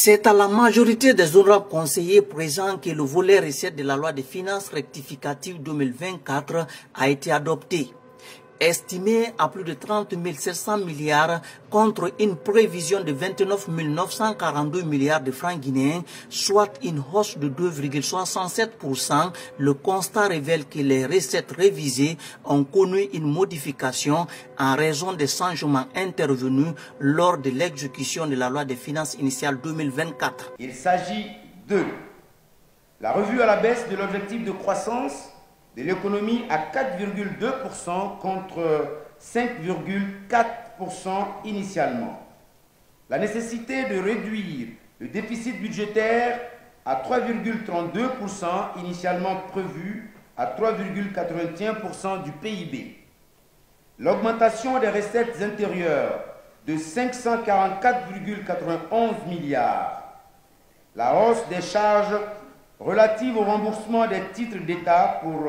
C'est à la majorité des honorables conseillers présents que le volet recettes de la loi des finances rectificative 2024 a été adopté. Estimé à plus de 30 700 milliards contre une prévision de 29 942 milliards de francs guinéens, soit une hausse de 2,67%, le constat révèle que les recettes révisées ont connu une modification en raison des changements intervenus lors de l'exécution de la loi des finances initiale 2024. Il s'agit de la revue à la baisse de l'objectif de croissance de l'économie à 4,2% contre 5,4% initialement. La nécessité de réduire le déficit budgétaire à 3,32% initialement prévu à 3,81% du PIB. L'augmentation des recettes intérieures de 544,91 milliards. La hausse des charges relative au remboursement des titres d'État pour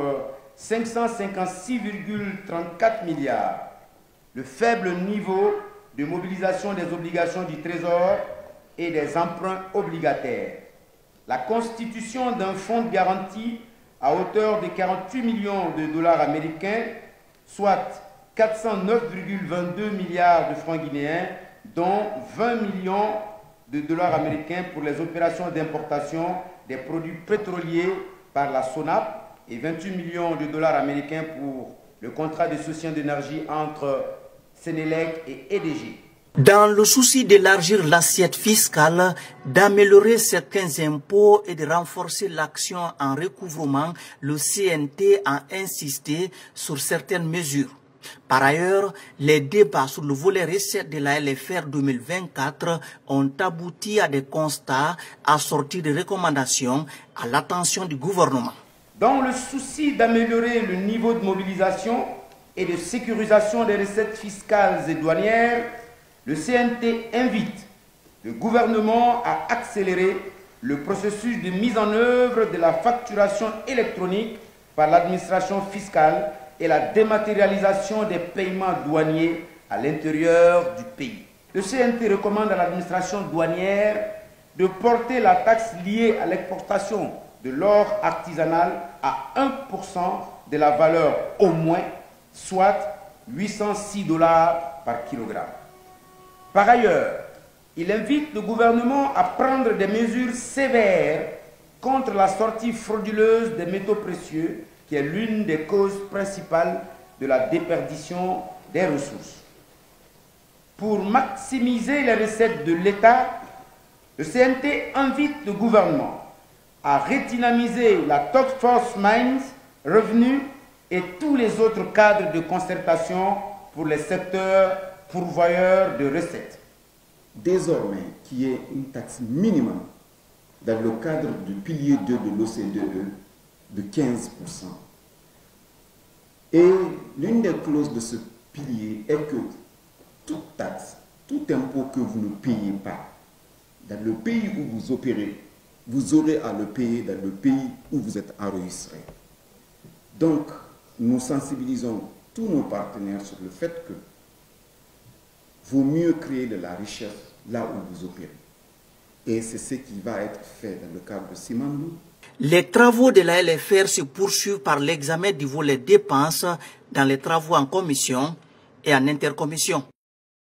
556,34 milliards, le faible niveau de mobilisation des obligations du Trésor et des emprunts obligataires, la constitution d'un fonds de garantie à hauteur de 48 millions de dollars américains, soit 409,22 milliards de francs guinéens, dont 20 millions de dollars américains pour les opérations d'importation des produits pétroliers par la SONAP et 28 millions de dollars américains pour le contrat de soutien d'énergie entre Sénélec et EDG. Dans le souci d'élargir l'assiette fiscale, d'améliorer certains impôts et de renforcer l'action en recouvrement, le CNT a insisté sur certaines mesures. Par ailleurs, les débats sur le volet recettes de la LFR 2024 ont abouti à des constats assortis de recommandations à l'attention du gouvernement. Dans le souci d'améliorer le niveau de mobilisation et de sécurisation des recettes fiscales et douanières, le CNT invite le gouvernement à accélérer le processus de mise en œuvre de la facturation électronique par l'administration fiscale et la dématérialisation des paiements douaniers à l'intérieur du pays. Le CNT recommande à l'administration douanière de porter la taxe liée à l'exportation de l'or artisanal à 1% de la valeur au moins, soit 806 $ par kilogramme. Par ailleurs, il invite le gouvernement à prendre des mesures sévères contre la sortie frauduleuse des métaux précieux, qui est l'une des causes principales de la déperdition des ressources. Pour maximiser les recettes de l'État, le CNT invite le gouvernement à redynamiser la Task Force Mines, Revenus et tous les autres cadres de concertation pour les secteurs pourvoyeurs de recettes. Désormais, qu'il y ait une taxe minimum dans le cadre du pilier 2 de l'OCDE de 15%. Et l'une des clauses de ce pilier est que toute taxe, tout impôt que vous ne payez pas dans le pays où vous opérez, vous aurez à le payer dans le pays où vous êtes enregistré. Donc, nous sensibilisons tous nos partenaires sur le fait que vaut mieux créer de la richesse là où vous opérez. Et c'est ce qui va être fait dans le cadre de Simandou. Les travaux de la LFR se poursuivent par l'examen du volet dépenses dans les travaux en commission et en intercommission.